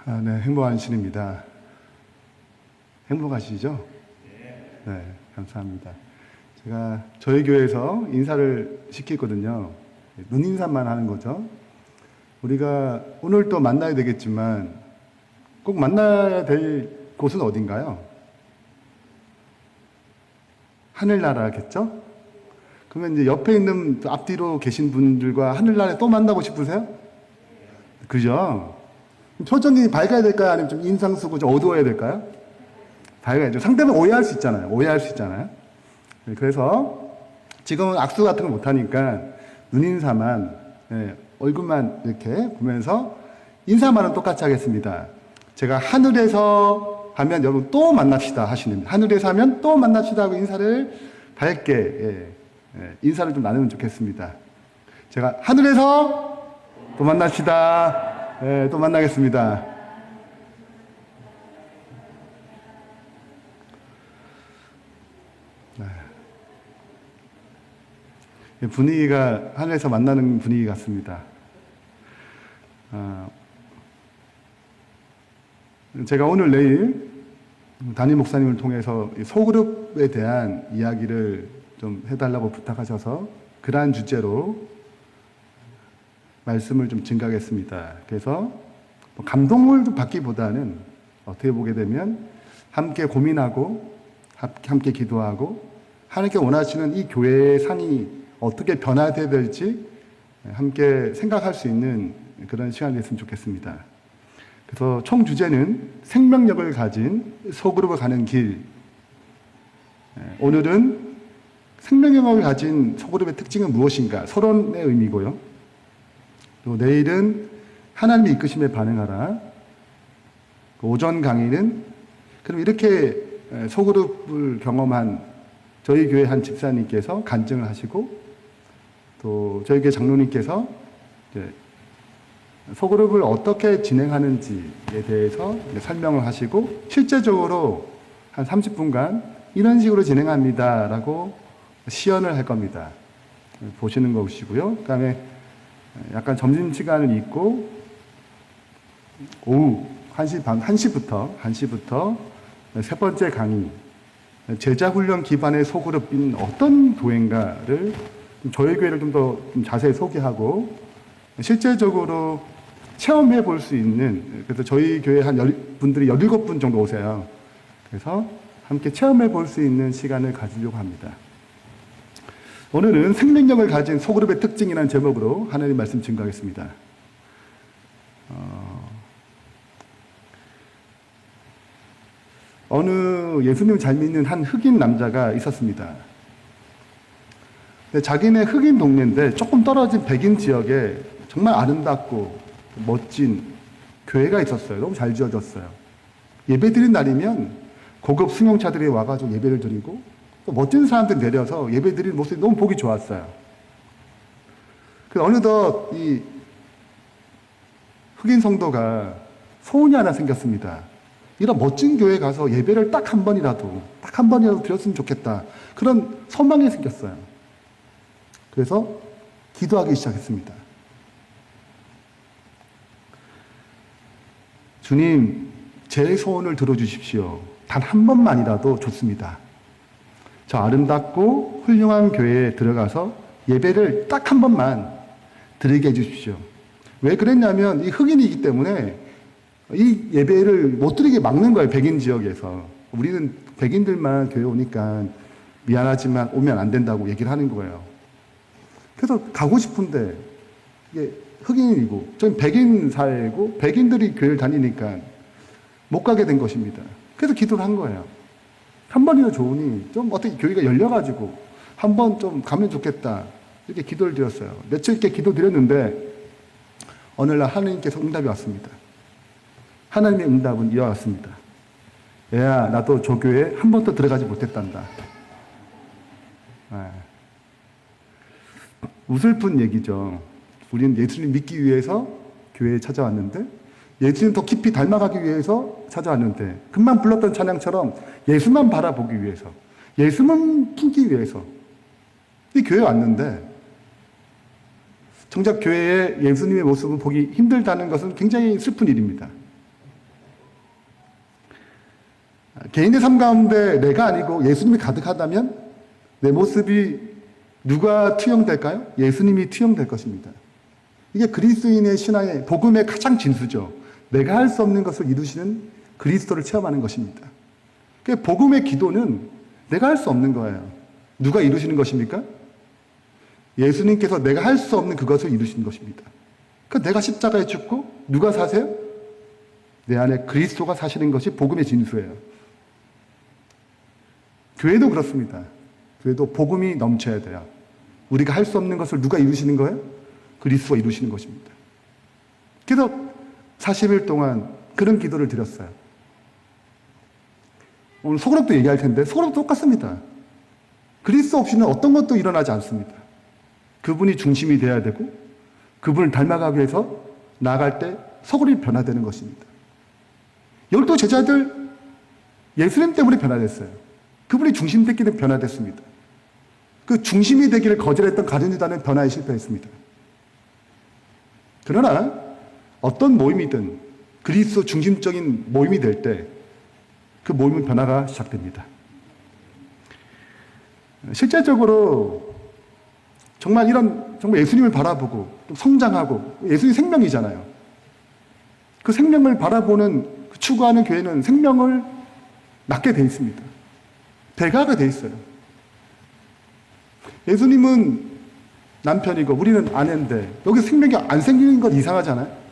네, 행복한 신입니다. 행복하시죠? 네, 감사합니다. 제가 저희 교회에서 인사를 시키거든요. 눈인사만 하는 거죠. 우리가 오늘 또 만나야 되겠지만 꼭 만나야 될 곳은 어딘가요? 하늘나라겠죠? 그러면 이제 옆에 있는 앞뒤로 계신 분들과 하늘나라에 또 만나고 싶으세요? 그죠? 표정이 밝아야 될까요? 아니면 좀 인상 쓰고 좀 어두워야 될까요? 밝아야죠. 상대방 오해할 수 있잖아요. 오해할 수 있잖아요. 그래서 지금은 악수 같은 거 못하니까 눈인사만, 얼굴만 이렇게 보면서 인사만은 똑같이 하겠습니다. 제가 하늘에서 하면 여러분 또 만납시다 하시는, 하늘에서 하면 또 만납시다 하고 인사를 밝게, 인사를 좀 나누면 좋겠습니다. 제가 하늘에서 또 만납시다. 또 만나겠습니다. 분위기가 하늘에서 만나는 분위기 같습니다. 제가 오늘 내일 담임 목사님을 통해서 소그룹에 대한 이야기를 좀 해달라고 부탁하셔서 그러한 주제로 말씀을 좀 증가하겠습니다. 그래서 감동을 받기보다는 어떻게 보게 되면 함께 고민하고 함께 기도하고 하나님께 원하시는 이 교회의 상이 어떻게 변화되어야 될지 함께 생각할 수 있는 그런 시간이 됐으면 좋겠습니다. 그래서 총 주제는 생명력을 가진 소그룹을 가는 길. 오늘은 생명력을 가진 소그룹의 특징은 무엇인가? 서론의 의미고요. 또 내일은 하나님의 이끄심에 반응하라. 오전 강의는 그럼 이렇게 소그룹을 경험한 저희 교회 한 집사님께서 간증을 하시고 또 저희 교회 장로님께서 소그룹을 어떻게 진행하는지에 대해서 설명을 하시고 실제적으로 한 30분간 이런 식으로 진행합니다라고 시연을 할 겁니다. 보시는 것이고요. 그 다음에 약간 점심시간을 있고 오후 1시부터 세 번째 강의 제자훈련 기반의 소그룹인 어떤 교회인가를 저희 교회를 좀 더 자세히 소개하고 실제적으로 체험해 볼 수 있는, 그래서 저희 교회 한 분들이 17분 정도 오세요. 그래서 함께 체험해 볼 수 있는 시간을 가지려고 합니다. 오늘은 생명력을 가진 소그룹의 특징이라는 제목으로 하나님 말씀 증거하겠습니다. 어느 예수님 잘 믿는 한 흑인 남자가 있었습니다. 근데 자기네 흑인 동네인데 조금 떨어진 백인 지역에 정말 아름답고 멋진 교회가 있었어요. 너무 잘 지어졌어요. 예배 드린 날이면 고급 승용차들이 와가지고 예배를 드리고 또 멋진 사람들 내려서 예배 드리는 모습이 너무 보기 좋았어요. 어느덧 이 흑인 성도가 소원이 하나 생겼습니다. 이런 멋진 교회에 가서 예배를 딱 한 번이라도 드렸으면 좋겠다. 그런 소망이 생겼어요. 그래서 기도하기 시작했습니다. 주님, 제 소원을 들어주십시오. 단 한 번만이라도 좋습니다. 저 아름답고 훌륭한 교회에 들어가서 예배를 딱 한 번만 드리게 해주십시오. 왜 그랬냐면 이 흑인이기 때문에 이 예배를 못 드리게 막는 거예요. 백인 지역에서. 우리는 백인들만 교회 오니까 미안하지만 오면 안 된다고 얘기를 하는 거예요. 그래서 가고 싶은데 이게 흑인이고 저는 백인 사회이고 백인들이 교회를 다니니까 못 가게 된 것입니다. 그래서 기도를 한 거예요. 한 번이나 좋으니 좀 어떻게 교회가 열려가지고 한 번 좀 가면 좋겠다. 이렇게 기도를 드렸어요. 며칠째 기도 드렸는데 어느 날 하나님께서 응답이 왔습니다. 하나님의 응답은 이와 같습니다. 얘야, 나도 저 교회에 한 번도 들어가지 못했단다. 우슬픈 얘기죠. 우리는 예수님 믿기 위해서 교회에 찾아왔는데 예수님 더 깊이 닮아가기 위해서 찾아왔는데 금방 불렀던 찬양처럼 예수만 바라보기 위해서 예수만 품기 위해서 이 교회에 왔는데 정작 교회에 예수님의 모습을 보기 힘들다는 것은 굉장히 슬픈 일입니다. 개인의 삶 가운데 내가 아니고 예수님이 가득하다면 내 모습이 누가 투영될까요? 예수님이 투영될 것입니다. 이게 그리스도인의 신앙의 복음의 가장 진수죠. 내가 할 수 없는 것을 이루시는 그리스도를 체험하는 것입니다. 복음의 기도는 내가 할 수 없는 거예요. 누가 이루시는 것입니까? 예수님께서 내가 할 수 없는 그것을 이루시는 것입니다. 그러니까 내가 십자가에 죽고 누가 사세요? 내 안에 그리스도가 사시는 것이 복음의 진수예요. 교회도 그렇습니다. 교회도 복음이 넘쳐야 돼요. 우리가 할 수 없는 것을 누가 이루시는 거예요? 그리스도가 이루시는 것입니다. 그래서 40일 동안 그런 기도를 드렸어요. 오늘 소그룹도 얘기할 텐데 소그룹도 똑같습니다. 그리스도 없이는 어떤 것도 일어나지 않습니다. 그분이 중심이 돼야 되고 그분을 닮아가기 위해서 나아갈 때 소그룹이 변화되는 것입니다. 12 제자들 예수님 때문에 변화됐어요. 그분이 중심 됐기는 변화됐습니다. 그 중심이 되기를 거절했던 가룟 유다는 변화에 실패했습니다. 그러나 어떤 모임이든 그리스도 중심적인 모임이 될 때 그 모임은 변화가 시작됩니다. 실제적으로 정말 예수님을 바라보고 또 성장하고 예수님 생명이잖아요. 그 생명을 바라보는 추구하는 교회는 생명을 낳게 돼 있습니다. 배가가 돼 있어요. 예수님은 남편이고 우리는 아내인데 여기 생명이 안 생기는 건 이상하잖아요.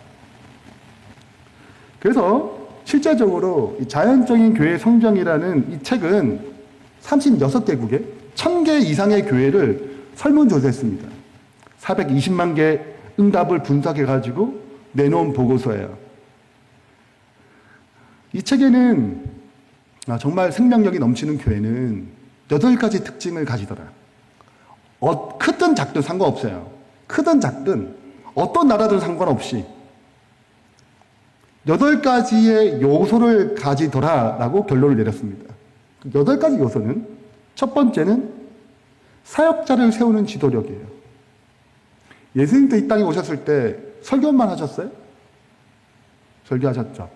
그래서 실제적으로 이 자연적인 교회 성장이라는 이 책은 36개국에 1000개 이상의 교회를 설문조사했습니다. 420만 개 응답을 분석해가지고 내놓은 보고서예요. 이 책에는 정말 생명력이 넘치는 교회는 8가지 특징을 가지더라. 크든 작든 상관없어요. 크든 작든 어떤 나라든 상관없이 8가지의 요소를 가지더라라고 결론을 내렸습니다. 8가지 요소는 첫 번째는 사역자를 세우는 지도력이에요. 예수님도 이 땅에 오셨을 때 설교만 하셨어요? 설교하셨죠.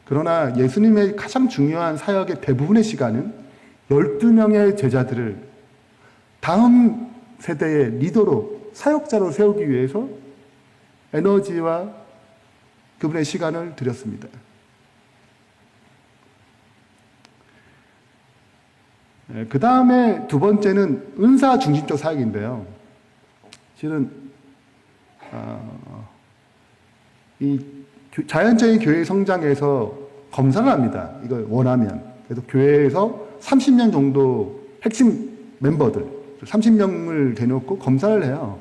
그러나 예수님의 가장 중요한 사역의 대부분의 시간은 12명의 제자들을 다음 세대의 리더로 사역자로 세우기 위해서 에너지와 그분의 시간을 들였습니다. 그 다음에 두 번째는 은사 중심적 사역인데요. 실은 이 자연적인 교회 성장에서 검사를 합니다. 이걸 원하면. 그래서 교회에서 30명 정도 핵심 멤버들 30명을 대놓고 검사를 해요.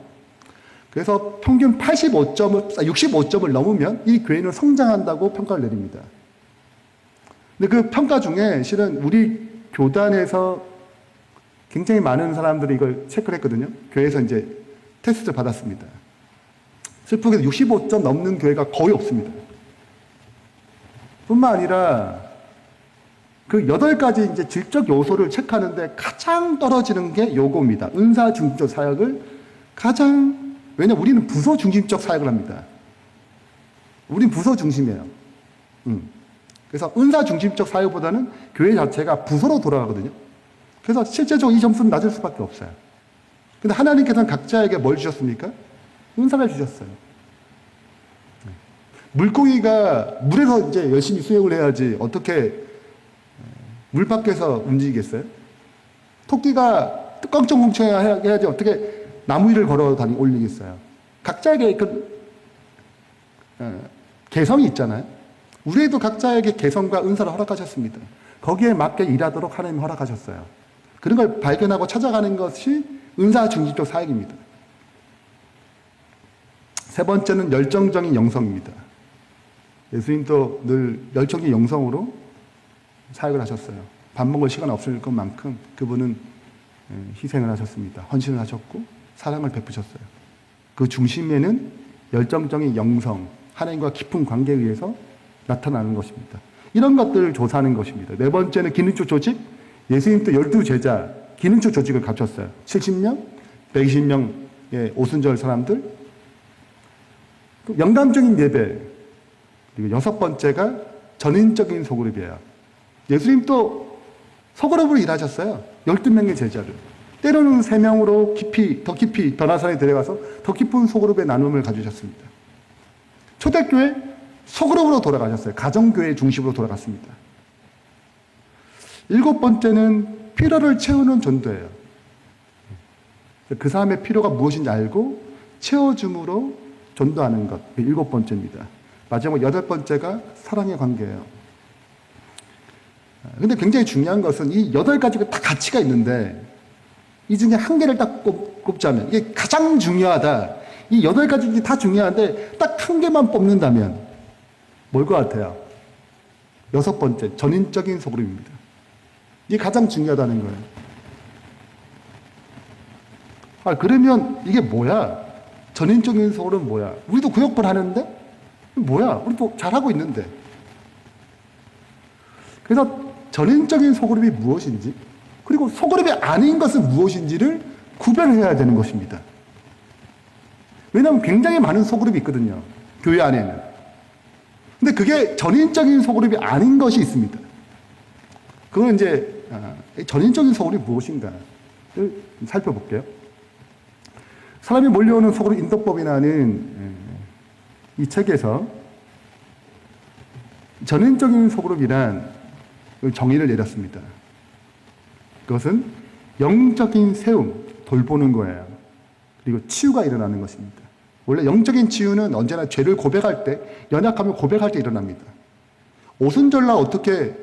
그래서 평균 65점을 넘으면 이 교회는 성장한다고 평가를 내립니다. 근데 그 평가 중에 실은 우리 교단에서 굉장히 많은 사람들이 이걸 체크를 했거든요. 교회에서 이제 테스트를 받았습니다. 슬프게도 65점 넘는 교회가 거의 없습니다. 뿐만 아니라 그 8가지 이제 질적 요소를 체크하는데 가장 떨어지는 게 요겁니다. 은사 중심적 사역을 왜냐면 우리는 부서 중심적 사역을 합니다. 우린 부서 중심이에요. 그래서 은사 중심적 사역보다는 교회 자체가 부서로 돌아가거든요. 그래서 실제적으로 이 점수는 낮을 수밖에 없어요. 근데 하나님께서는 각자에게 뭘 주셨습니까? 은사를 주셨어요. 물고기가 물에서 이제 열심히 수영을 해야지 어떻게 물 밖에서 움직이겠어요? 토끼가 껑충껑충 해야지 어떻게 나무 위를 걸어 올리겠어요? 각자에게 개성이 있잖아요. 우리에도 각자에게 개성과 은사를 허락하셨습니다. 거기에 맞게 일하도록 하나님 허락하셨어요. 그런 걸 발견하고 찾아가는 것이 은사 중심적 사역입니다. 세 번째는 열정적인 영성입니다. 예수님도 늘 열정적인 영성으로 사역을 하셨어요. 밥 먹을 시간 없을 것만큼 그분은 희생을 하셨습니다. 헌신을 하셨고 사랑을 베푸셨어요. 그 중심에는 열정적인 영성, 하나님과 깊은 관계에 의해서 나타나는 것입니다. 이런 것들을 조사하는 것입니다. 네 번째는 기능적 조직. 예수님도 12 제자 기능적 조직을 갖췄어요. 70명, 120명의 오순절 사람들, 영감적인 예배. 그리고 6번째가 전인적인 소그룹이에요. 예수님도 소그룹으로 일하셨어요. 12명의 제자를. 때로는 3명으로 더 깊이 변화산에 데려가서 더 깊은 소그룹의 나눔을 가지셨습니다. 초대교회 소그룹으로 돌아가셨어요. 가정교회 중심으로 돌아갔습니다. 7번째는 필요를 채우는 전도예요. 그 사람의 필요가 무엇인지 알고 채워줌으로 전도하는 것. 7번째입니다. 마지막 8번째가 사랑의 관계예요. 근데 굉장히 중요한 것은 이 8가지가 다 가치가 있는데 이 중에 한 개를 딱 꼽자면 이게 가장 중요하다. 이 8가지 다 중요한데 딱 한 개만 뽑는다면 뭘 것 같아요? 6번째, 전인적인 소그룹입니다. 이게 가장 중요하다는 거예요. 그러면 이게 뭐야? 전인적인 소그룹은 뭐야? 우리도 구역을 하는데? 뭐야? 우리도 잘하고 있는데. 그래서 전인적인 소그룹이 무엇인지, 그리고 소그룹이 아닌 것은 무엇인지를 구별해야 되는 것입니다. 왜냐하면 굉장히 많은 소그룹이 있거든요. 교회 안에는. 근데 그게 전인적인 소그룹이 아닌 것이 있습니다. 그건 이제 전인적인 소그룹이 무엇인가를 살펴볼게요. 사람이 몰려오는 소그룹 인도법이라는 이 책에서 전인적인 소그룹이란 정의를 내렸습니다. 그것은 영적인 세움, 돌보는 거예요. 그리고 치유가 일어나는 것입니다. 원래 영적인 치유는 언제나 죄를 고백할 때, 연약함을 고백할 때 일어납니다. 오순절날 어떻게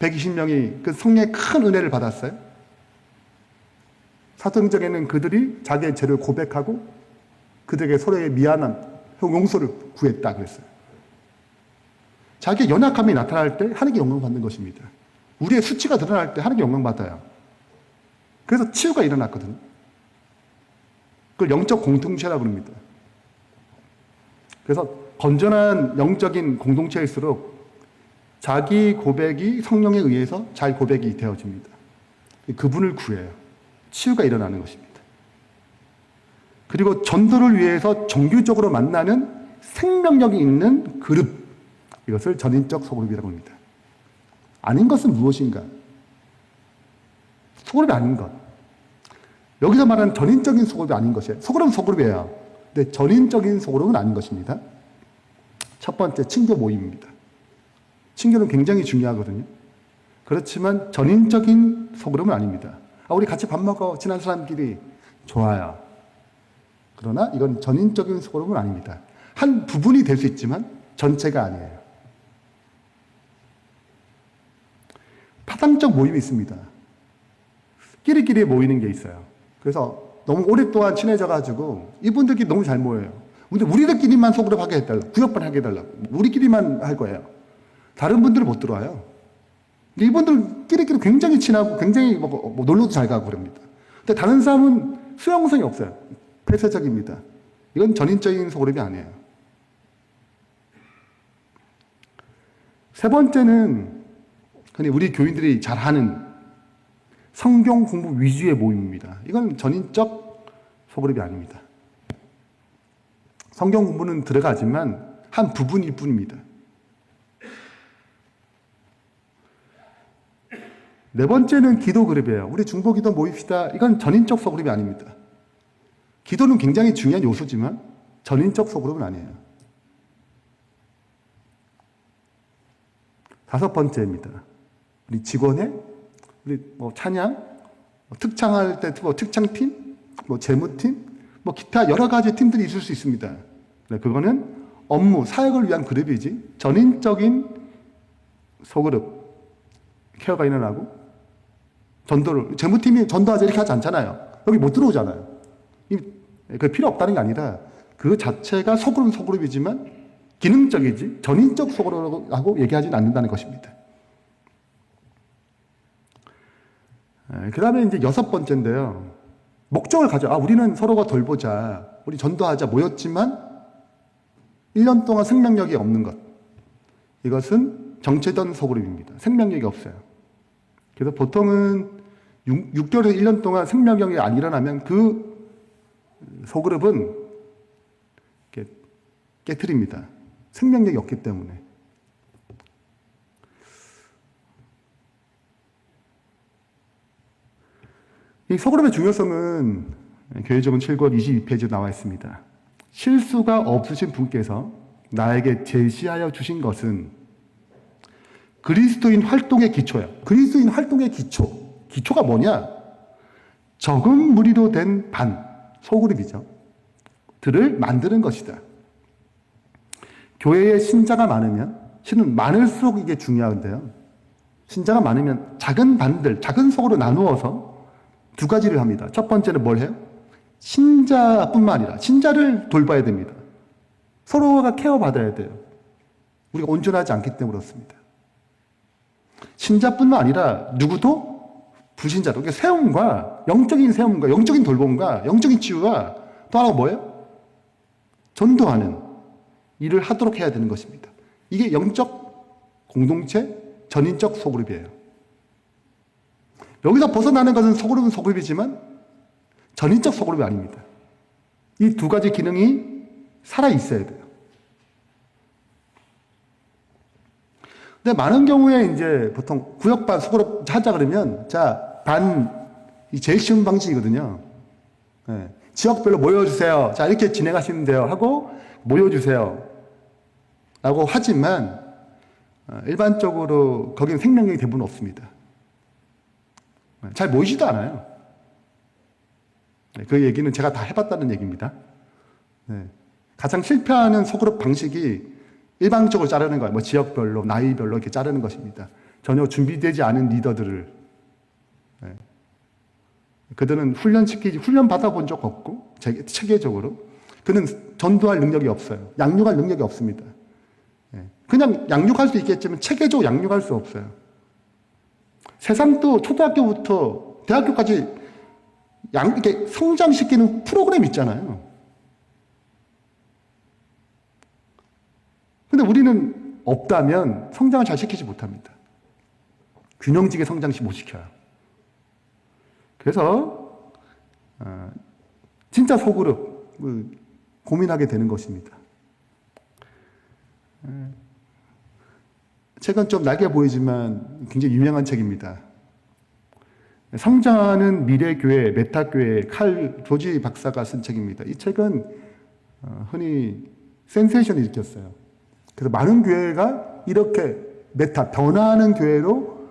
120명이 그 성령의 큰 은혜를 받았어요? 사도행전에는 그들이 자기의 죄를 고백하고 그들에게 서로의 미안함, 용서를 구했다 그랬어요. 자기의 연약함이 나타날 때 하나님께 영광 받는 것입니다. 우리의 수치가 드러날 때 하나님께 영광 받아요. 그래서 치유가 일어났거든요. 그걸 영적 공동체라고 합니다. 그래서 건전한 영적인 공동체일수록 자기 고백이 성령에 의해서 자기 고백이 되어집니다. 그분을 구해요. 치유가 일어나는 것입니다. 그리고 전도를 위해서 정규적으로 만나는 생명력이 있는 그룹, 이것을 전인적 소그룹이라고 합니다. 아닌 것은 무엇인가? 소그룹이 아닌 것. 여기서 말하는 전인적인 소그룹이 아닌 것이에요. 소그룹은 소그룹이에요. 근데 전인적인 소그룹은 아닌 것입니다. 첫 번째, 친교 모임입니다. 친교는 굉장히 중요하거든요. 그렇지만 전인적인 소그룹은 아닙니다. 우리 같이 밥 먹어. 친한 사람끼리. 좋아요. 그러나 이건 전인적인 소그룹은 아닙니다. 한 부분이 될 수 있지만 전체가 아니에요. 파당적 모임이 있습니다. 끼리끼리 모이는 게 있어요. 그래서 너무 오랫동안 친해져가지고 이분들끼리 너무 잘 모여요. 근데 우리들끼리만 소그룹 하게 해달라고, 구역반 하게 해달라고. 우리끼리만 할 거예요. 다른 분들은 못 들어와요. 이분들 끼리끼리 굉장히 친하고 굉장히 놀러도 잘 가고 그럽니다. 근데 다른 사람은 수용성이 없어요. 폐쇄적입니다. 이건 전인적인 소그룹이 아니에요. 세 번째는 흔히 우리 교인들이 잘하는 성경 공부 위주의 모임입니다. 이건 전인적 소그룹이 아닙니다. 성경 공부는 들어가지만 한 부분일 뿐입니다. 네 번째는 기도 그룹이에요. 우리 중보 기도 모입시다. 이건 전인적 소그룹이 아닙니다. 기도는 굉장히 중요한 요소지만 전인적 소그룹은 아니에요. 다섯 번째입니다. 우리 직원의 우리 찬양, 특창할 때 특창팀, 재무팀, 기타 여러 가지 팀들이 있을 수 있습니다. 그거는 업무, 사역을 위한 그룹이지 전인적인 소그룹, 케어가 일어나고 전도를, 재무팀이 전도하자 이렇게 하지 않잖아요. 여기 못 들어오잖아요. 그 필요 없다는 게 아니라 그 자체가 소그룹이지만 기능적이지 전인적 소그룹이라고 얘기하지는 않는다는 것입니다. 그 다음에 이제 여섯 번째인데요. 목적을 가져. 우리는 서로가 돌보자. 우리 전도하자. 모였지만 1년 동안 생명력이 없는 것. 이것은 정체된 소그룹입니다. 생명력이 없어요. 그래서 보통은 6개월에서 1년 동안 생명력이 안 일어나면 그 소그룹은 깨트립니다. 생명력이 없기 때문에. 이 소그룹의 중요성은 교회적은 7권 22페이지에 나와 있습니다. 실수가 없으신 분께서 나에게 제시하여 주신 것은 그리스도인 활동의 기초예요. 그리스도인 활동의 기초. 기초가 뭐냐? 적은 무리로 된 반, 소그룹이죠. 들을 만드는 것이다. 교회에 신자가 많으면, 신은 많을수록 이게 중요한데요. 신자가 많으면 작은 반들, 작은 속으로 나누어서 두 가지를 합니다. 첫 번째는 뭘 해요? 신자뿐만 아니라 신자를 돌봐야 됩니다. 서로가 케어받아야 돼요. 우리가 온전하지 않기 때문에 그렇습니다. 신자뿐만 아니라 누구도 불신자도, 그러니까 세움과 영적인 세움과 영적인 돌봄과 영적인 치유가 또 하나가 뭐예요? 전도하는 일을 하도록 해야 되는 것입니다. 이게 영적 공동체, 전인적 소그룹이에요. 여기서 벗어나는 것은 소그룹은 소그룹이지만 전인적 소그룹이 아닙니다. 이 두 가지 기능이 살아있어야 돼요. 근데 많은 경우에 이제 보통 구역반 소그룹 하자 그러면, 자, 이 제일 쉬운 방식이거든요. 네. 지역별로 모여주세요. 자, 이렇게 진행하시면 돼요. 하고, 모여주세요. 라고 하지만, 일반적으로 거기는 생명력이 대부분 없습니다. 잘 모이지도 않아요. 그 얘기는 제가 다 해봤다는 얘기입니다. 네. 가장 실패하는 소그룹 방식이 일방적으로 자르는 거예요. 뭐 지역별로, 나이별로 이렇게 자르는 것입니다. 전혀 준비되지 않은 리더들을. 네. 그들은 훈련 받아본 적 없고, 체계적으로. 그는 전도할 능력이 없어요. 양육할 능력이 없습니다. 네. 그냥 양육할 수 있겠지만 체계적으로 양육할 수 없어요. 세상도 초등학교부터 대학교까지 이렇게 성장시키는 프로그램 있잖아요. 근데 우리는 없다면 성장을 잘 시키지 못합니다. 균형지게 성장시 못 시켜요. 그래서 진짜 소그룹 고민하게 되는 것입니다. 책은 좀 낡게 보이지만 굉장히 유명한 책입니다. 성장하는 미래교회, 메타교회, 칼 조지 박사가 쓴 책입니다. 이 책은 흔히 센세이션을 일으켰어요. 그래서 많은 교회가 이렇게 변화하는 교회로,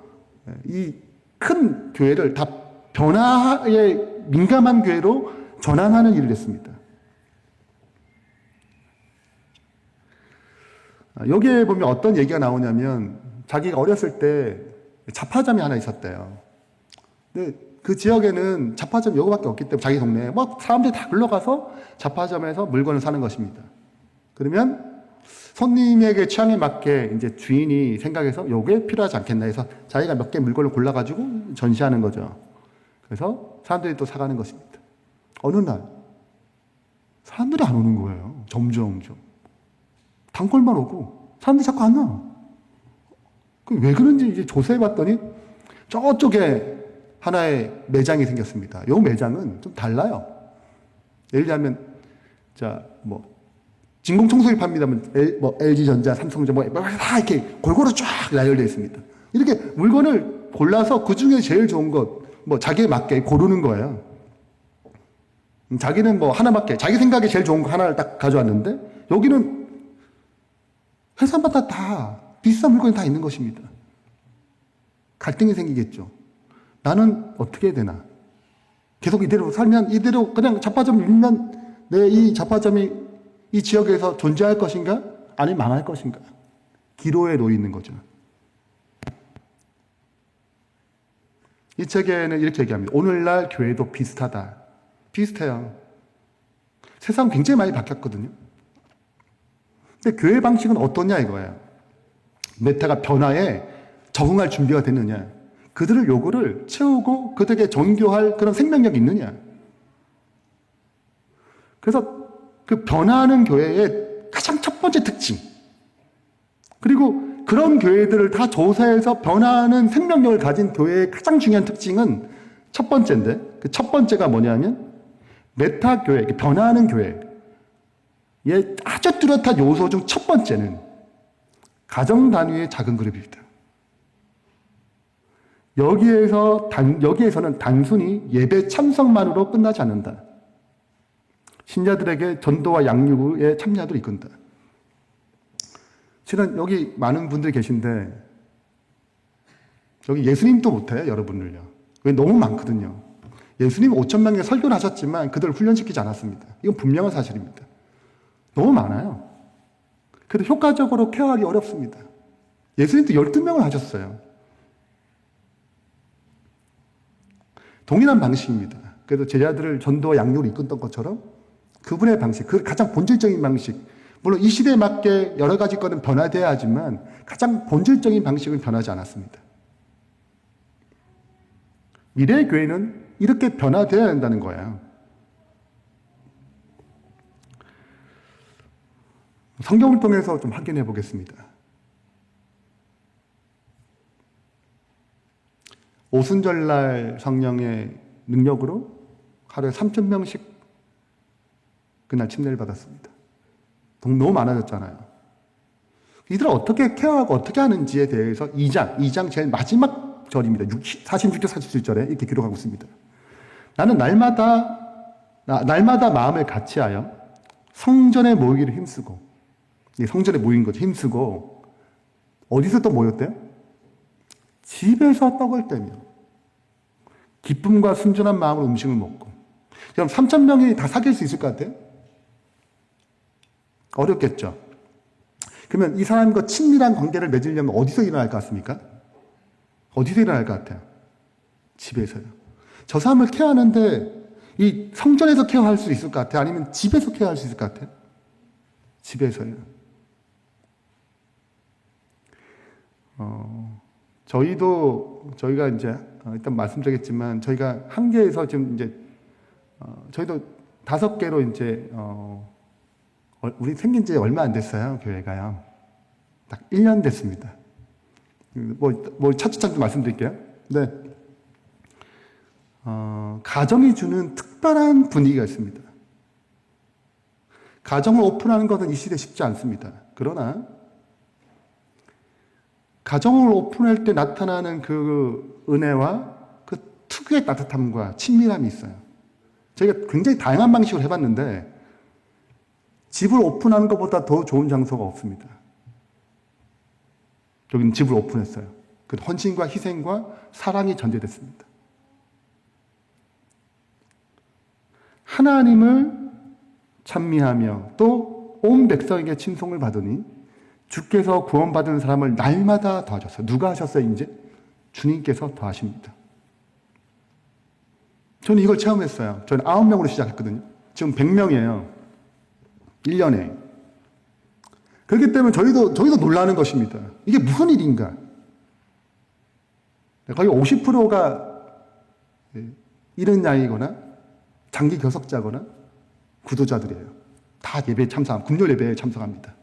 이 큰 교회를 다 변화에 민감한 교회로 전환하는 일을 했습니다. 여기에 보면 어떤 얘기가 나오냐면, 자기가 어렸을 때 잡화점이 하나 있었대요. 근데 그 지역에는 잡화점 요거밖에 없기 때문에 자기 동네에 사람들이 다 흘러가서 잡화점에서 물건을 사는 것입니다. 그러면 손님에게 취향에 맞게 이제 주인이 생각해서 요게 필요하지 않겠나 해서 자기가 몇 개 물건을 골라가지고 전시하는 거죠. 그래서 사람들이 또 사가는 것입니다. 어느 날 사람들이 안 오는 거예요. 점점. 단골만 오고 사람들이 자꾸 안 와. 왜 그런지 이제 조사해봤더니 저쪽에 하나의 매장이 생겼습니다. 이 매장은 좀 달라요. 예를 들면, 진공청소기 팝니다면, LG전자, 삼성전자, 다 이렇게 골고루 쫙 나열되어 있습니다. 이렇게 물건을 골라서 그 중에 제일 좋은 것, 자기에 맞게 고르는 거예요. 자기는 하나 맞게, 자기 생각에 제일 좋은 거 하나를 딱 가져왔는데, 여기는 회사마다 다 비싼 물건이 다 있는 것입니다. 갈등이 생기겠죠. 나는 어떻게 해야 되나? 계속 이대로 살면, 이대로 그냥 잡화점 밀면 내 이 잡화점이 이 지역에서 존재할 것인가? 아니면 망할 것인가? 기로에 놓여 있는 거죠. 이 책에는 이렇게 얘기합니다. 오늘날 교회도 비슷하다. 비슷해요. 세상 굉장히 많이 바뀌었거든요. 근데 교회 방식은 어떠냐 이거예요. 메타가 변화에 적응할 준비가 됐느냐. 그들의 요구를 채우고 그들에게 전교할 그런 생명력이 있느냐. 그래서 그 변화하는 교회의 가장 첫 번째 특징, 그리고 그런 교회들을 다 조사해서 변화하는 생명력을 가진 교회의 가장 중요한 특징은 첫 번째인데, 그 첫 번째가 뭐냐면 메타 교회, 변화하는 교회의 아주 뚜렷한 요소 중 첫 번째는 가정 단위의 작은 그룹입니다. 여기에서는 단순히 예배 참석만으로 끝나지 않는다. 신자들에게 전도와 양육의 참여도 이끈다. 실은 여기 많은 분들이 계신데 여기 예수님도 못해요, 여러분을요. 왜 너무 많거든요. 예수님 5천 명에 설교를 하셨지만 그들을 훈련시키지 않았습니다. 이건 분명한 사실입니다. 너무 많아요. 그래도 효과적으로 케어하기 어렵습니다. 예수님도 12명을 하셨어요. 동일한 방식입니다. 그래서 제자들을 전도와 양육을 이끌던 것처럼 그분의 방식, 그 가장 본질적인 방식, 물론 이 시대에 맞게 여러 가지 것은 변화되어야 하지만 가장 본질적인 방식은 변하지 않았습니다. 미래의 교회는 이렇게 변화되어야 한다는 거예요. 성경을 통해서 좀 확인해 보겠습니다. 오순절날 성령의 능력으로 하루에 3,000명씩 그날 침례를 받았습니다. 너무 많아졌잖아요. 이들을 어떻게 케어하고 어떻게 하는지에 대해서 2장 제일 마지막 절입니다. 46절, 47절에 이렇게 기록하고 있습니다. 나는 날마다 마음을 같이하여 성전에 모이기를 힘쓰고, 성전에 모인 거죠. 힘쓰고, 어디서 또 모였대요? 집에서 떡을 떼며 기쁨과 순전한 마음으로 음식을 먹고. 그럼 3,000명이 다 사귈 수 있을 것 같아요? 어렵겠죠. 그러면 이 사람과 친밀한 관계를 맺으려면 어디서 일어날 것 같습니까? 어디서 일어날 것 같아요? 집에서요. 저 사람을 케어하는데 이 성전에서 케어할 수 있을 것 같아요? 아니면 집에서 케어할 수 있을 것 같아요? 집에서요. 저희가 이제 일단 말씀드리겠지만 저희가 한 개에서 지금 이제 저희도 5개로 이제 우리 생긴 지 얼마 안 됐어요, 교회가요. 딱 1년 됐습니다. 차츰 좀 말씀드릴게요. 네. 가정이 주는 특별한 분위기가 있습니다. 가정을 오픈하는 것은 이 시대에 쉽지 않습니다. 그러나 가정을 오픈할 때 나타나는 그 은혜와 그 특유의 따뜻함과 친밀함이 있어요. 저희가 굉장히 다양한 방식으로 해봤는데 집을 오픈하는 것보다 더 좋은 장소가 없습니다. 여기는 집을 오픈했어요. 그 헌신과 희생과 사랑이 전제됐습니다. 하나님을 찬미하며 또 온 백성에게 칭송을 받으니 주께서 구원받은 사람을 날마다 더하셨어요. 누가 하셨어요, 이제? 주님께서 더하십니다. 저는 이걸 체험했어요. 저는 9명으로 시작했거든요. 지금 100명이에요. 1년에. 그렇기 때문에 저희도 놀라는 것입니다. 이게 무슨 일인가? 거의 50%가 이른 나이거나 장기 교석자거나 구도자들이에요. 다 예배에 금요 예배에 참석합니다.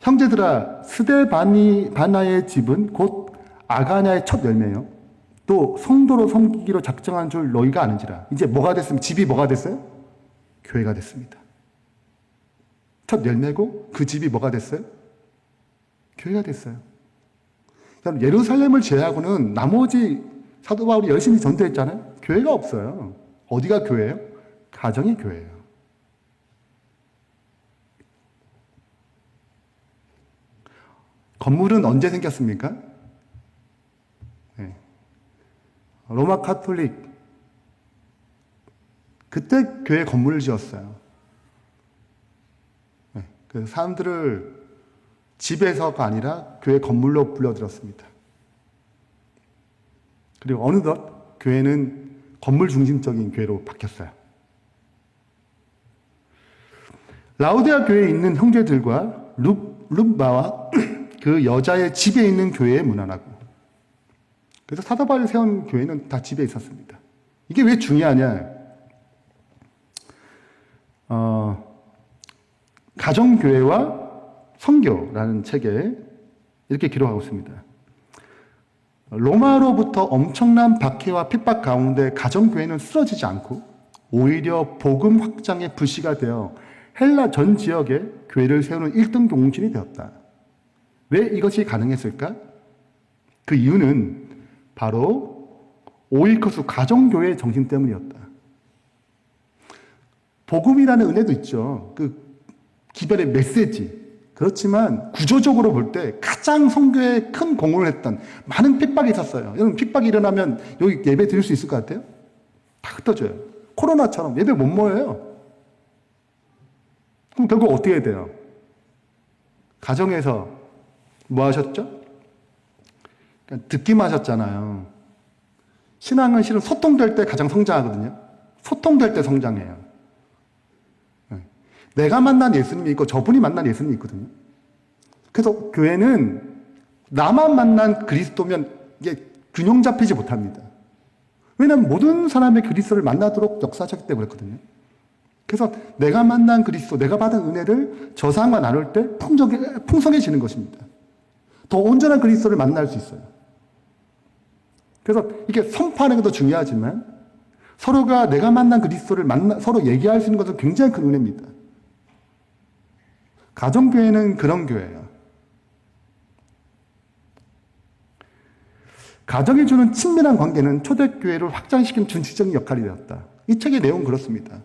형제들아, 스데바나의 집은 곧 아가냐의 첫 열매요. 또 성도로 섬기기로 작정한 줄 너희가 아는지라. 이제 뭐가 됐습니까? 집이 뭐가 됐어요? 교회가 됐습니다. 첫 열매고 그 집이 뭐가 됐어요? 교회가 됐어요. 예루살렘을 제외하고는 나머지 사도 바울이 열심히 전도했잖아요. 교회가 없어요. 어디가 교회예요? 가정이 교회예요. 건물은 언제 생겼습니까? 네. 로마 카톨릭 그때 교회 건물을 지었어요. 네. 그래서 사람들을 집에서가 아니라 교회 건물로 불러들였습니다. 그리고 어느덧 교회는 건물 중심적인 교회로 바뀌었어요. 라우디아 교회에 있는 형제들과 룹바와 그 여자의 집에 있는 교회에 문안하고. 그래서 사도 바울이 세운 교회는 다 집에 있었습니다. 이게 왜 중요하냐? 가정교회와 선교라는 책에 이렇게 기록하고 있습니다. 로마로부터 엄청난 박해와 핍박 가운데 가정교회는 쓰러지지 않고 오히려 복음 확장의 불씨가 되어 헬라 전 지역에 교회를 세우는 1등 공신이 되었다. 왜 이것이 가능했을까? 그 이유는 바로 오이커스 가정교회의 정신 때문이었다. 복음이라는 은혜도 있죠. 그 기별의 메시지. 그렇지만 구조적으로 볼 때 가장 선교에 큰 공헌을 했던 많은 핍박이 있었어요. 여러분 핍박이 일어나면 여기 예배 드릴 수 있을 것 같아요? 다 흩어져요. 코로나처럼 예배 못 모여요. 그럼 결국 어떻게 돼요? 가정에서 뭐 하셨죠? 그러니까 듣기만 하셨잖아요. 신앙은 실은 소통될 때 가장 성장하거든요. 소통될 때 성장해요. 내가 만난 예수님이 있고 저분이 만난 예수님이 있거든요. 그래서 교회는 나만 만난 그리스도면 이게 균형 잡히지 못합니다. 왜냐하면 모든 사람의 그리스도를 만나도록 역사하셨기 때문에 그렇거든요. 그래서 내가 만난 그리스도, 내가 받은 은혜를 저 사람과 나눌 때 풍성해지는 것입니다. 더 온전한 그리스도를 만날 수 있어요. 그래서 이게 선포하는 것도 중요하지만 서로가 내가 만난 그리스도를 서로 얘기할 수 있는 것은 굉장히 큰 은혜입니다. 가정교회는 그런 교회예요. 가정이 주는 친밀한 관계는 초대교회를 확장시키는 중심적인 역할이 되었다. 이 책의 내용은 그렇습니다.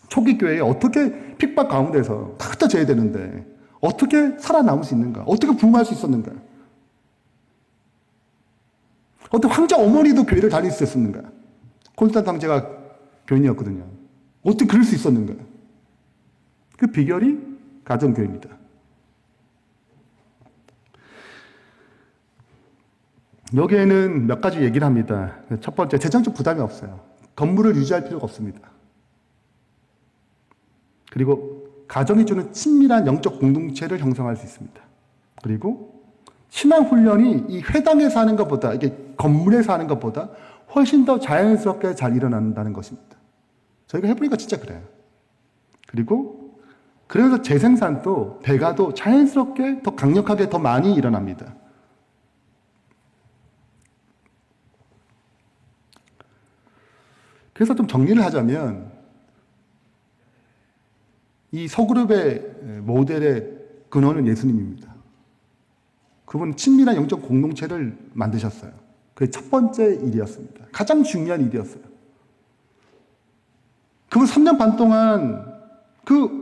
초기 교회에 어떻게 핍박 가운데서 다 흩어져야 되는데 어떻게 살아남을 수 있는가? 어떻게 부흥할 수 있었는가? 어떤 황제 어머니도 교회를 다닐 수 있었는가? 콘스탄 황제가 교인이었거든요. 어떻게 그럴 수 있었는가? 그 비결이 가정교회입니다. 여기에는 몇 가지 얘기를 합니다. 첫 번째, 재정적 부담이 없어요. 건물을 유지할 필요가 없습니다. 그리고 가정이 주는 친밀한 영적 공동체를 형성할 수 있습니다. 그리고 신앙 훈련이 이 회당에서 하는 것보다, 이게 건물에서 하는 것보다 훨씬 더 자연스럽게 잘 일어난다는 것입니다. 저희가 해보니까 진짜 그래요. 그리고 그래서 재생산도 배가도 자연스럽게 더 강력하게 더 많이 일어납니다. 그래서 좀 정리를 하자면 이 소그룹의 모델의 근원은 예수님입니다. 그분은 친밀한 영적 공동체를 만드셨어요. 그게 첫 번째 일이었습니다. 가장 중요한 일이었어요. 그분 3년 반 동안 그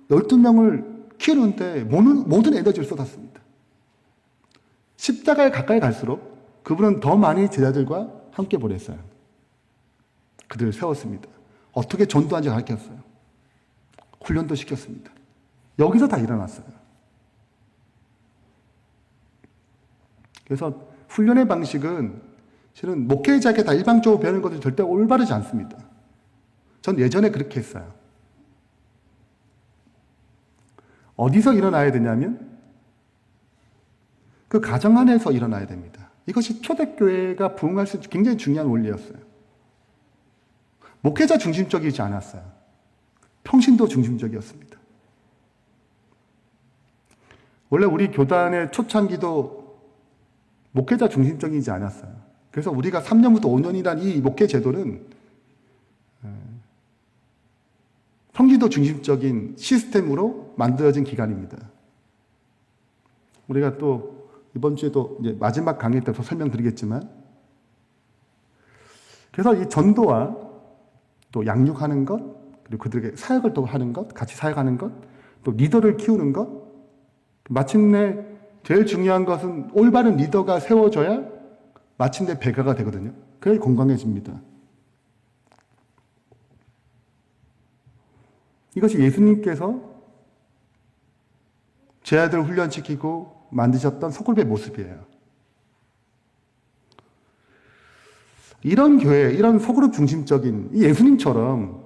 12명을 키우는데 모든 에너지를 쏟았습니다. 십자가에 가까이 갈수록 그분은 더 많이 제자들과 함께 보냈어요. 그들을 세웠습니다. 어떻게 전도하는지 가르쳤어요. 훈련도 시켰습니다. 여기서 다 일어났어요. 그래서 훈련의 방식은 실은 목회자에게 다 일방적으로 배우는 것은 절대 올바르지 않습니다. 전 예전에 그렇게 했어요. 어디서 일어나야 되냐면 그 가정 안에서 일어나야 됩니다. 이것이 초대교회가 부흥할 수 있는 굉장히 중요한 원리였어요. 목회자 중심적이지 않았어요. 평신도 중심적이었습니다. 원래 우리 교단의 초창기도 목회자 중심적이지 않았어요. 그래서 우리가 3년부터 5년이란 이 목회 제도는 평신도 중심적인 시스템으로 만들어진 기간입니다. 우리가 또 이번 주에도 이제 마지막 강의 때부터 설명드리겠지만, 그래서 이 전도와 또 양육하는 것, 그리고 그들에게 사역을 또 하는 것, 같이 사역하는 것, 또 리더를 키우는 것, 마침내 제일 중요한 것은 올바른 리더가 세워져야 마침내 배가가 되거든요. 그래야 건강해집니다. 이것이 예수님께서 제 아들을 훈련시키고 만드셨던 소그룹의 모습이에요. 이런 교회, 이런 소그룹 중심적인 예수님처럼,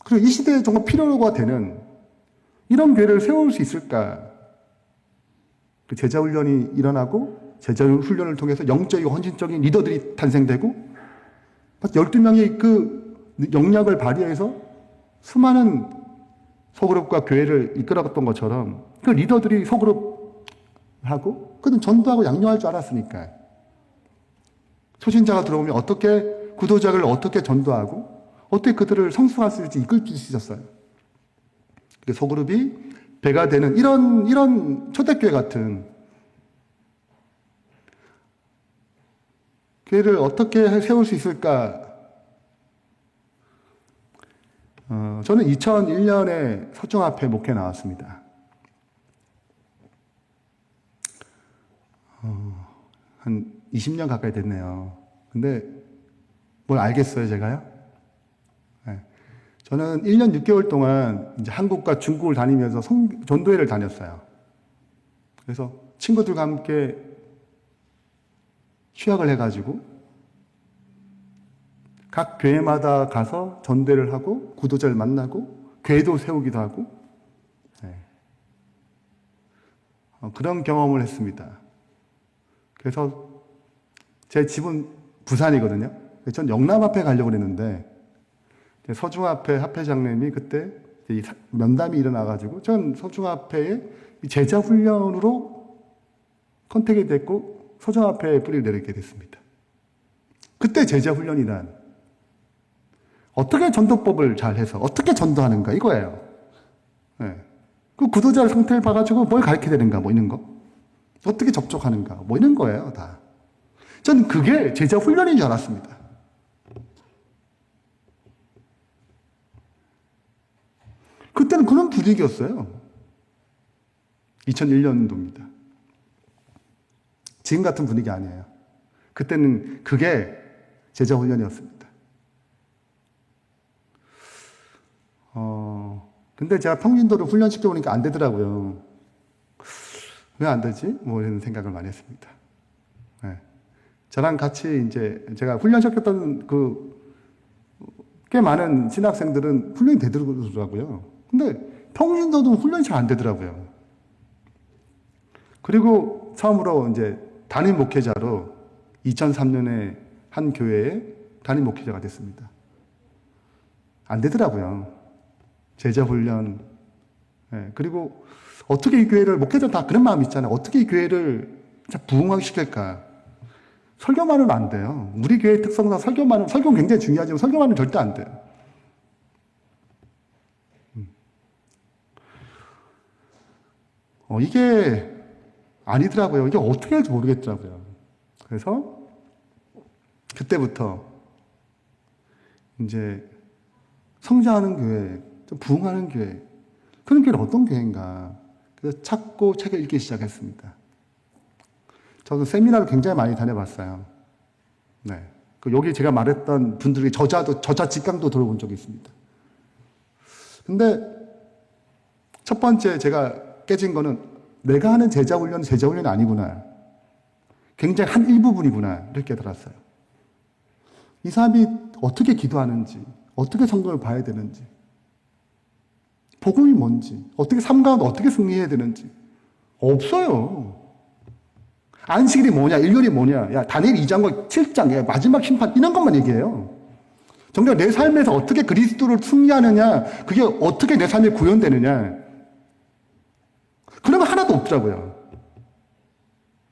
그리고 이 시대에 정말 필요가 되는 이런 교회를 세울 수 있을까? 그 제자 훈련이 일어나고 제자 훈련을 통해서 영적이고 헌신적인 리더들이 탄생되고 12명이 그 영역을 발휘해서 수많은 소그룹과 교회를 이끌어갔던 것처럼 그 리더들이 소그룹하고 그들은 전도하고 양육할 줄 알았으니까 초신자가 들어오면 어떻게 구도자를 어떻게 전도하고 어떻게 그들을 성숙할 수 있을지 이끌 수 있었어요. 소그룹이 배가 되는 이런 초대교회 같은 교회를 어떻게 세울 수 있을까? 저는 2001년에 서중합회 목회 나왔습니다. 한 20년 가까이 됐네요. 근데 뭘 알겠어요, 제가요? 네. 저는 1년 6개월 동안 이제 한국과 중국을 다니면서 전도회를 다녔어요. 그래서 친구들과 함께 휴학을 해가지고 각 교회마다 가서 전도회를 하고 구도자를 만나고 교회도 세우기도 하고 그런 경험을 했습니다. 그래서 제 집은 부산이거든요. 전 영남합회 가려고 했는데 서중합회 합회장님이 그때 면담이 일어나가지고 전 서중합회에 제자훈련으로 컨택이 됐고 서중합회에 뿌리를 내리게 됐습니다. 그때 제자훈련이란 어떻게 전도법을 잘해서 어떻게 전도하는가 이거예요. 네. 그 구도자 상태를 봐가지고 뭘 가르쳐야 되는가 뭐 이런 거 어떻게 접촉하는가 뭐 이런 거예요 다. 저는 그게 제자훈련인 줄 알았습니다. 그때는 그런 분위기였어요. 2001년도입니다. 지금 같은 분위기 아니에요. 그때는 그게 제자훈련이었습니다. 근데 제가 평신도를 훈련시켜보니까 안 되더라고요. 왜 안 되지? 뭐 이런 생각을 많이 했습니다. 네. 저랑 같이 이제 제가 훈련시켰던 꽤 많은 신학생들은 훈련이 되더라고요. 근데 평신도도 훈련이 잘 안 되더라고요. 그리고 처음으로 이제 담임 목회자로 2003년에 한 교회에 담임 목회자가 됐습니다. 안 되더라고요. 제자 훈련. 네. 그리고 어떻게 이 교회를, 목회자 다 그런 마음이 있잖아요. 어떻게 이 교회를 부흥하게 시킬까? 설교만은 안 돼요. 우리 교회의 특성상 설교는 굉장히 중요하지만 설교만은 절대 안 돼요. 이게 아니더라고요. 이게 어떻게 할지 모르겠더라고요. 그래서 그때부터 이제 성장하는 교회, 좀 부흥하는 교회, 그런 교회는 어떤 교회인가? 그래서 찾고 책을 읽기 시작했습니다. 저도 세미나를 굉장히 많이 다녀봤어요. 네. 여기 제가 말했던 분들이 저자 직강도 들어본 적이 있습니다. 근데 첫 번째 제가 깨진 거는 내가 하는 제자훈련은 제자훈련이 아니구나. 굉장히 한 일부분이구나. 이렇게 깨달았어요. 이 사람이 어떻게 기도하는지, 어떻게 성경을 봐야 되는지, 복음이 뭔지, 어떻게 삶 가운데 어떻게 승리해야 되는지 없어요. 안식일이 뭐냐, 일요일이 뭐냐, 야 다니엘 2장과 7장, 야, 마지막 심판 이런 것만 얘기해요. 정작 내 삶에서 어떻게 그리스도를 승리하느냐, 그게 어떻게 내 삶에 구현되느냐, 그런 거 하나도 없더라고요.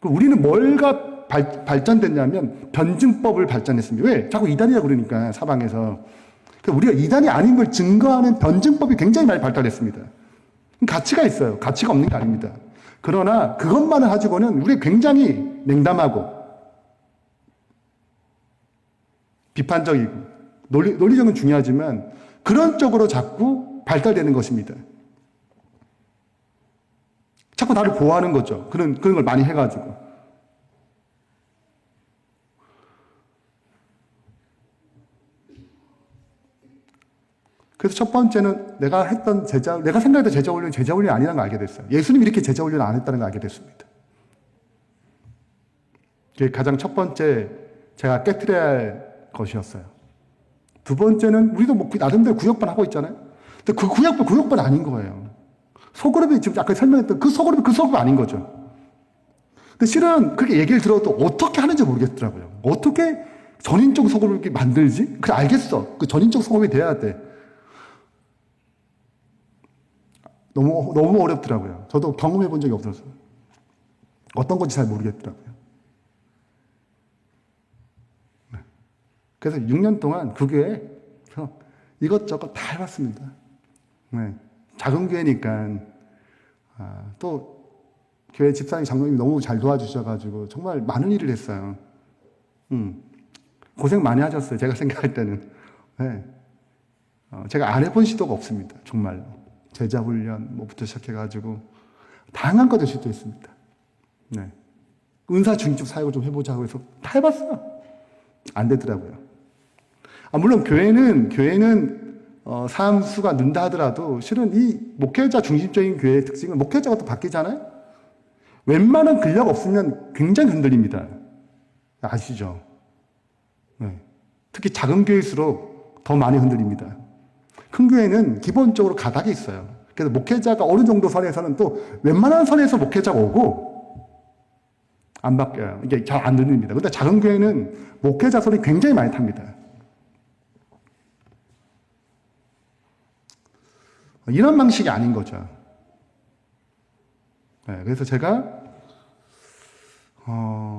우리는 뭘가 발전됐냐면 변증법을 발전했습니다. 왜? 자꾸 이단이라고 그러니까 사방에서. 우리가 이단이 아닌 걸 증거하는 변증법이 굉장히 많이 발달했습니다. 가치가 있어요. 가치가 없는 게 아닙니다. 그러나 그것만을 가지고는 우리 굉장히 냉담하고 비판적이고 논리적은 중요하지만 그런 쪽으로 자꾸 발달되는 것입니다. 자꾸 나를 보호하는 거죠. 그런 걸 많이 해가지고. 그래서 첫 번째는 내가 생각했던 제자훈련이 아니라는 걸 알게 됐어요. 예수님이 이렇게 제자훈련을 안 했다는 걸 알게 됐습니다. 그게 가장 첫 번째 제가 깨트려야 할 것이었어요. 두 번째는 우리도 나름대로 구역반 하고 있잖아요. 근데 그 구역반 아닌 거예요. 소그룹이 지금 아까 설명했던 그 소그룹 아닌 거죠. 근데 실은 그렇게 얘기를 들어도 어떻게 하는지 모르겠더라고요. 어떻게 전인적 소그룹이 만들지? 그래 알겠어. 그 전인적 소그룹이 돼야 돼. 너무 어렵더라고요. 저도 경험해 본 적이 없어서. 어떤 건지 잘 모르겠더라고요. 네. 그래서 6년 동안 그 교회에서 이것저것 다 해봤습니다. 네. 작은 교회니까 또 교회 집사님 장로님이 너무 잘 도와주셔가지고 정말 많은 일을 했어요. 고생 많이 하셨어요. 제가 생각할 때는. 네. 제가 안 해본 시도가 없습니다. 정말로. 제자 훈련 뭐부터 시작해가지고 다양한 것들 시도했습니다. 네. 은사 중립적 사역을 좀 해보자고 해서 다 해봤어요. 안 되더라고요. 물론 교회는 사람 수가 는다 하더라도 실은 이 목회자 중심적인 교회의 특징은 목회자가 또 바뀌잖아요. 웬만한 근력 없으면 굉장히 흔들립니다. 아시죠? 네. 특히 작은 교회일수록 더 많이 흔들립니다. 큰 교회는 기본적으로 가닥이 있어요. 그래서 목회자가 어느 정도 선에서는 또 웬만한 선에서 목회자가 오고 안 바뀌어요. 이게 잘 안 흔들립니다. 근데 작은 교회는 목회자 소리 굉장히 많이 탑니다. 이런 방식이 아닌 거죠. 네, 그래서 제가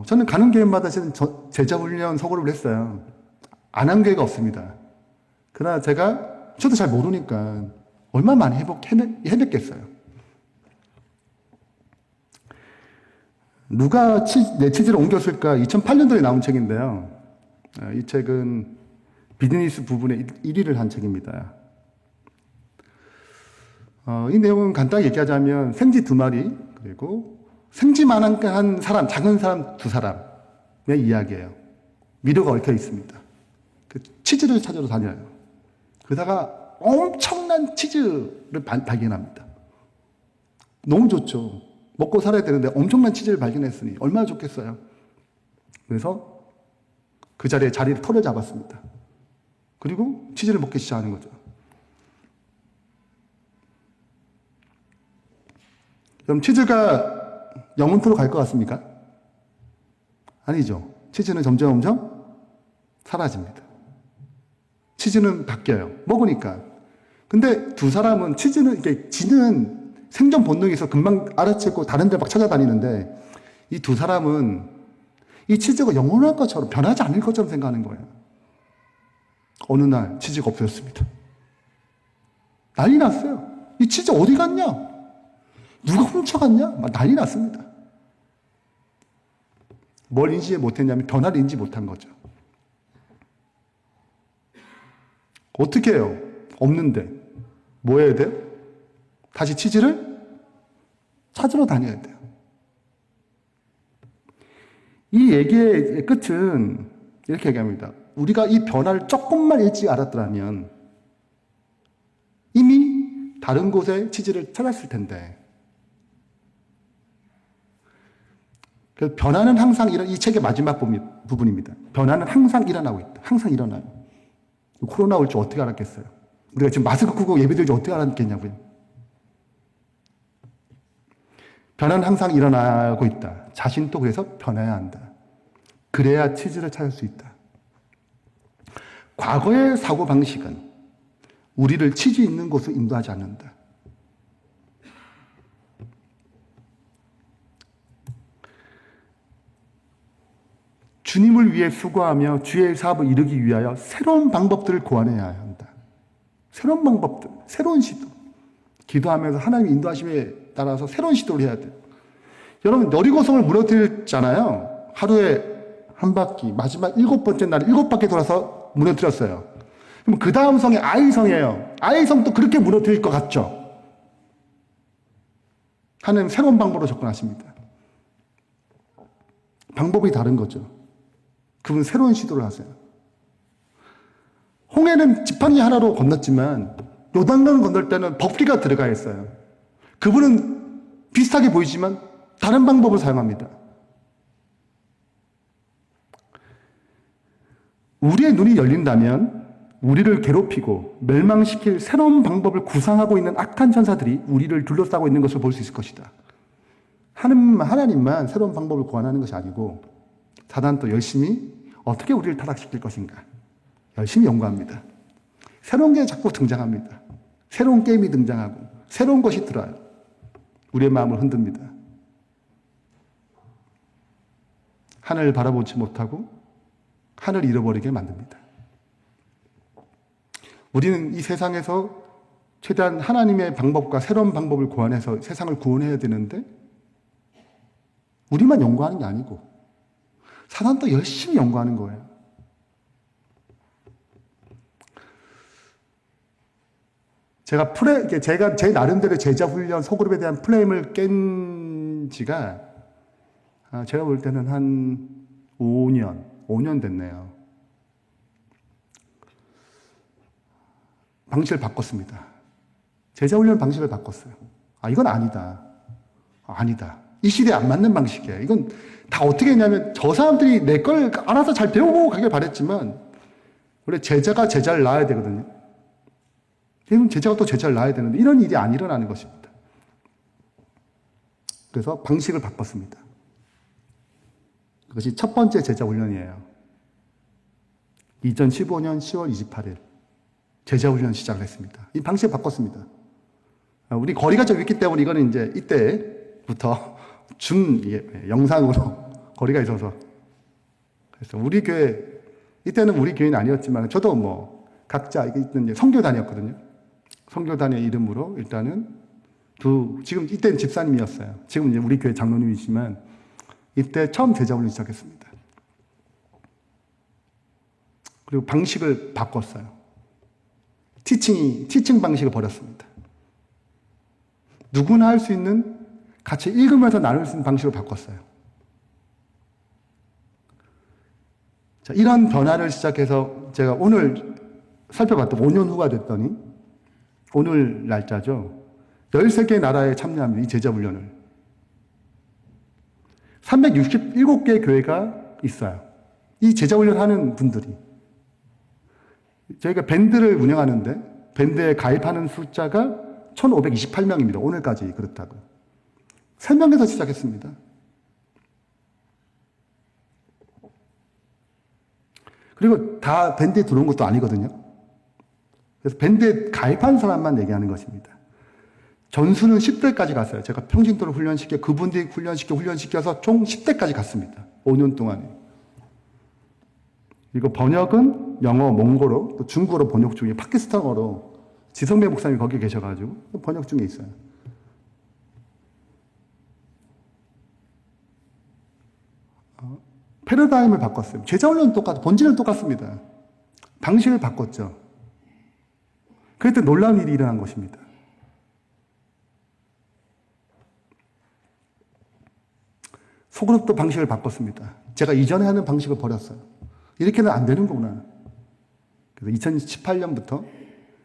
저는 가는 교회마다 제자 훈련 소그룹을 했어요. 안 한 교회가 없습니다. 그러나 저도 잘 모르니까 얼마나 많이 해냈겠어요. 누가 내 치즈를 옮겼을까? 2008년도에 나온 책인데요. 이 책은 비즈니스 부분에 1위를 한 책입니다. 이 내용은 간단히 얘기하자면 생쥐 2마리 그리고 생쥐만한 한 사람, 작은 사람 2사람의 이야기예요. 미로가 얽혀 있습니다. 그 치즈를 찾으러 다녀요. 그러다가 엄청난 치즈를 발견합니다. 너무 좋죠. 먹고 살아야 되는데 엄청난 치즈를 발견했으니 얼마나 좋겠어요. 그래서 그 자리를 털어 잡았습니다. 그리고 치즈를 먹기 시작하는 거죠. 그럼 치즈가 영원토로 갈 것 같습니까? 아니죠. 치즈는 점점 사라집니다. 치즈는 바뀌어요. 먹으니까. 근데 2사람은 지는 생존 본능에서 금방 알아채고 다른 데 막 찾아다니는데 이 2사람은 이 치즈가 영원할 것처럼 변하지 않을 것처럼 생각하는 거예요. 어느 날 치즈가 없어졌습니다. 난리 났어요. 이 치즈 어디 갔냐? 누가 훔쳐갔냐? 막 난리 났습니다. 뭘 인지 못했냐면 변화를 인지 못한 거죠. 어떻게 해요? 없는데. 뭐 해야 돼요? 다시 치즈를 찾으러 다녀야 돼요. 이 얘기의 끝은 이렇게 얘기합니다. 우리가 이 변화를 조금만 일찍 알았더라면 이미 다른 곳에 치즈를 찾았을 텐데. 그래서 변화는 항상 이 책의 마지막 부분입니다. 변화는 항상 일어나고 있다. 항상 일어나요. 코로나 올 줄 어떻게 알았겠어요? 우리가 지금 마스크 쓰고 예배드릴 줄 어떻게 알았겠냐고요. 변화는 항상 일어나고 있다. 자신도 그래서 변해야 한다. 그래야 치즈를 찾을 수 있다. 과거의 사고방식은 우리를 치즈 있는 곳으로 인도하지 않는다. 주님을 위해 수고하며 주의 사업을 이루기 위하여 새로운 방법들을 고안해야 한다. 새로운 방법들, 새로운 시도. 기도하면서 하나님의 인도하심에 따라서 새로운 시도를 해야 돼요. 여러분, 여리고성을 무너뜨렸잖아요. 하루에 한 바퀴, 마지막 7번째 날에 7바퀴 돌아서 무너뜨렸어요. 그럼 그 다음 성이 아이성이에요. 아이성도 그렇게 무너뜨릴 것 같죠? 하나님 새로운 방법으로 접근하십니다. 방법이 다른 거죠. 그분 새로운 시도를 하세요. 홍해는 지팡이 하나로 건넜지만 요단강을 건널 때는 법기가 들어가 있어요. 그분은 비슷하게 보이지만 다른 방법을 사용합니다. 우리의 눈이 열린다면 우리를 괴롭히고 멸망시킬 새로운 방법을 구상하고 있는 악한 천사들이 우리를 둘러싸고 있는 것을 볼 수 있을 것이다. 하나님만 새로운 방법을 고안하는 것이 아니고 사단도 열심히 어떻게 우리를 타락시킬 것인가 열심히 연구합니다. 새로운 게 자꾸 등장합니다. 새로운 게임이 등장하고 새로운 것이 들어요. 우리의 마음을 흔듭니다. 하늘을 바라보지 못하고 하늘을 잃어버리게 만듭니다. 우리는 이 세상에서 최대한 하나님의 방법과 새로운 방법을 고안해서 세상을 구원해야 되는데 우리만 연구하는 게 아니고 사단도 열심히 연구하는 거예요. 제가 제 나름대로 제자 훈련 소그룹에 대한 프레임을 깬 지가 제가 볼 때는 한 5년 됐네요. 방식을 바꿨습니다. 제자 훈련 방식을 바꿨어요. 이건 아니다. 아니다. 이 시대에 안 맞는 방식이에요. 이건 다 어떻게 했냐면 저 사람들이 내 걸 알아서 잘 배우고 가길 바랬지만 원래 제자가 제자를 낳아야 되거든요. 그럼 제자가 또 제자를 낳아야 되는데 이런 일이 안 일어나는 것입니다. 그래서 방식을 바꿨습니다. 그것이 첫 번째 제자 훈련이에요. 2015년 10월 28일 제자 훈련 시작을 했습니다. 이 방식을 바꿨습니다. 우리 거리가 좀 있기 때문에 이거는 이제 이때부터 영상으로 거리가 있어서 그래서 우리 교회 이때는 우리 교회는 아니었지만 저도 뭐 각자 있는 선교단이었거든요. 선교단의 이름으로 일단은 지금 이때는 집사님이었어요. 지금 이제 우리 교회 장로님이지만 이때 처음 제자 훈련 시작했습니다. 그리고 방식을 바꿨어요. 티칭 방식을 버렸습니다. 누구나 할 수 있는 같이 읽으면서 나눌 수 있는 방식으로 바꿨어요. 자, 이런 변화를 시작해서 제가 오늘 살펴봤던 5년 후가 됐더니 오늘 날짜죠. 13개 나라에 참여합니다. 이 제자훈련을. 367개 교회가 있어요. 이 제자훈련 하는 분들이. 저희가 밴드를 운영하는데 밴드에 가입하는 숫자가 1528명입니다. 오늘까지 그렇다고요. 3명에서 시작했습니다. 그리고 다 밴드에 들어온 것도 아니거든요. 그래서 밴드에 가입한 사람만 얘기하는 것입니다. 전수는 10대까지 갔어요. 제가 평신도를 그분들이 훈련시켜서 총 10대까지 갔습니다. 5년 동안에. 그리고 번역은 영어, 몽고로, 또 중국어로 번역 중에 파키스탄어로 지성배 목사님이 거기 계셔가지고 번역 중에 있어요. 패러다임을 바꿨어요. 제자훈련은 본질은 똑같습니다. 방식을 바꿨죠. 그때 놀라운 일이 일어난 것입니다. 소그룹도 방식을 바꿨습니다. 제가 이전에 하는 방식을 버렸어요. 이렇게는 안 되는 거구나. 그래서 2018년부터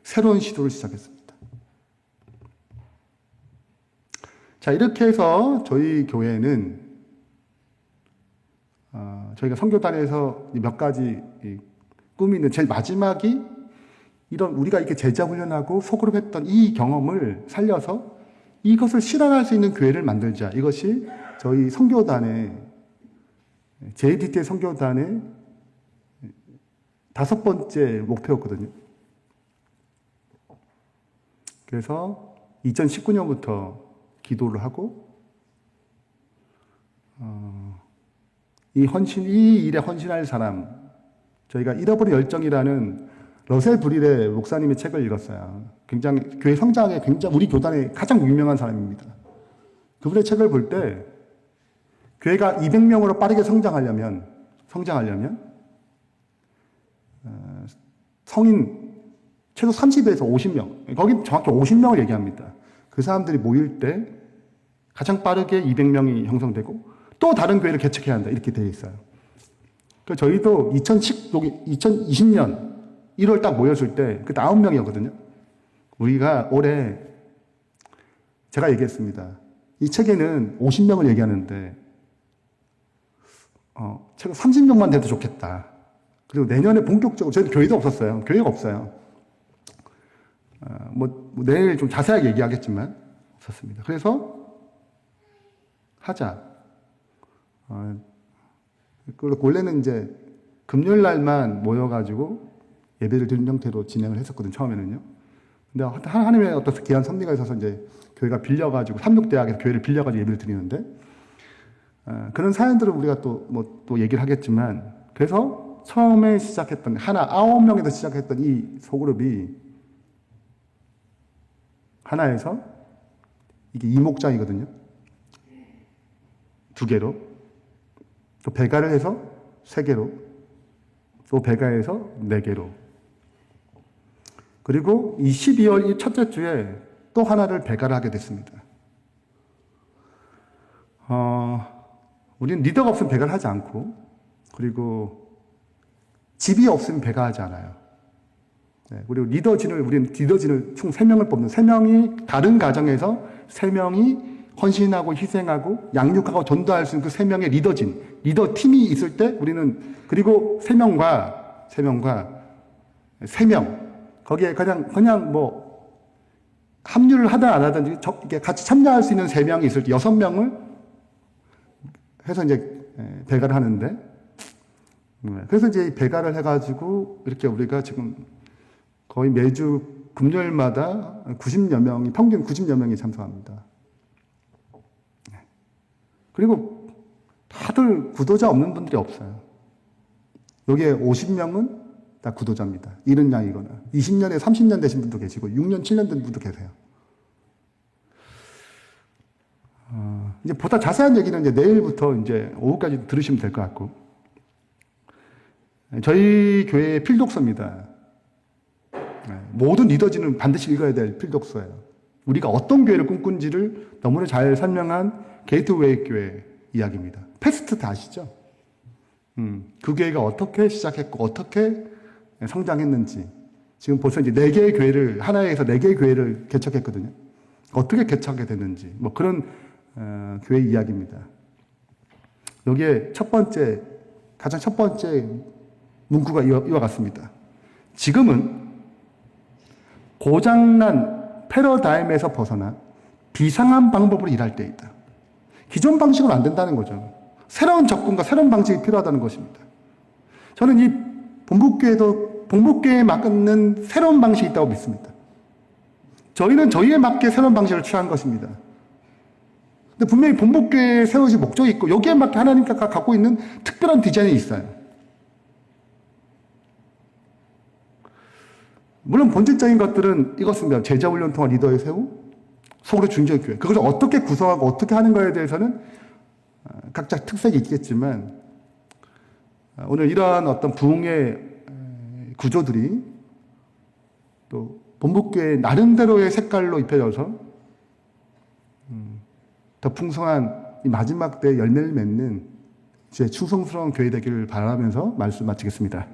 새로운 시도를 시작했습니다. 자, 이렇게 해서 저희 교회는 저희가 선교단에서 몇 가지 꿈이 있는 제일 마지막이 이런 우리가 이렇게 제자 훈련하고 소그룹 했던 이 경험을 살려서 이것을 실현할 수 있는 교회를 만들자. 이것이 저희 선교단의 JDT 선교단의 5번째 목표였거든요. 그래서 2019년부터 기도를 하고 이 일에 헌신할 사람, 저희가 잃어버린 열정이라는 러셀 브릴의 목사님의 책을 읽었어요. 굉장히 교회 성장에 우리 교단의 가장 유명한 사람입니다. 그분의 책을 볼 때 교회가 200명으로 빠르게 성장하려면 성인 최소 30에서 50명, 거긴 정확히 50명을 얘기합니다. 그 사람들이 모일 때 가장 빠르게 200명이 형성되고 또 다른 교회를 개척해야 한다. 이렇게 되어 있어요. 그래서 저희도 2020년 1월 딱 모였을 때 그 9명이었거든요. 우리가 올해 제가 얘기했습니다. 이 책에는 50명을 얘기하는데 최소 30명만 돼도 좋겠다. 그리고 내년에 본격적으로 저희는 교회도 없었어요. 교회가 없어요. 내일 좀 자세하게 얘기하겠지만 없었습니다. 그래서 하자. 원래는 이제 금요일 날만 모여가지고 예배를 드리는 형태로 진행을 했었거든요, 처음에는요. 근데 하나님의 어떤 귀한 섭리가 있어서 이제 교회가 빌려가지고, 삼육대학에서 교회를 빌려가지고 예배를 드리는데, 그런 사연들을 우리가 또 얘기를 하겠지만, 그래서 처음에 시작했던, 9명에서 시작했던 이 소그룹이 하나에서 이게 이목장이거든요. 2개로. 또 배가를 해서 3개로. 또 배가해서 4개로. 그리고 이 12월 이 첫째 주에 또 하나를 배가를 하게 됐습니다. 우리는 리더가 없으면 배가를 하지 않고, 그리고 집이 없으면 배가하지 않아요. 네, 그리고 우리는 리더진을 총 3명을 뽑는, 3명이 다른 가정에서 3명이 헌신하고 희생하고 양육하고 전도할 수 있는 그 3명의 리더 팀이 있을 때 우리는, 그리고 3명과 3명, 거기에 그냥 뭐 합류를 하든 안 하든 이렇게 같이 참여할 수 있는 3명이 있을 때 6명을 해서 이제 배가를 하는데, 그래서 이제 배가를 해가지고 이렇게 우리가 지금 거의 매주 금요일마다 90여 명이, 평균 90여 명이 참석합니다. 그리고 다들 구도자 없는 분들이 없어요. 여기에 50명은 다 구도자입니다. 70냥이거나 20년에 30년 되신 분도 계시고 6년, 7년 된 분도 계세요. 이제 보다 자세한 얘기는 이제 내일부터 이제 오후까지 들으시면 될 것 같고, 저희 교회의 필독서입니다. 모든 리더진은 반드시 읽어야 될 필독서예요. 우리가 어떤 교회를 꿈꾼지를 너무나 잘 설명한 게이트웨이 교회 이야기입니다. 패스트 다 아시죠? 그 교회가 어떻게 시작했고 어떻게 성장했는지, 지금 벌써 이제 4개의 교회를, 하나에서 4개의 교회를 개척했거든요. 어떻게 개척하게 됐는지, 뭐 그런 교회 이야기입니다. 여기에 가장 첫 번째 문구가 이와 같습니다. 지금은 고장난 패러다임에서 벗어나 비상한 방법으로 일할 때이다. 기존 방식으로 안 된다는 거죠. 새로운 접근과 새로운 방식이 필요하다는 것입니다. 저는 이 본국교회에 맞는 새로운 방식이 있다고 믿습니다. 저희는 저희에 맞게 새로운 방식을 취한 것입니다. 근데 분명히 본국교회에 세워질 목적이 있고 여기에 맞게 하나님께서 갖고 있는 특별한 디자인이 있어요. 물론 본질적인 것들은 이것입니다. 제자훈련 통한 리더의 세우, 속으로 중재의 교회. 그것을 어떻게 구성하고 어떻게 하는 거에 대해서는 각자 특색이 있겠지만, 오늘 이러한 어떤 부흥의 구조들이 또 본국교회 나름대로의 색깔로 입혀져서 더 풍성한 이 마지막 때의 열매를 맺는 제 충성스러운 교회 되기를 바라면서 말씀 마치겠습니다.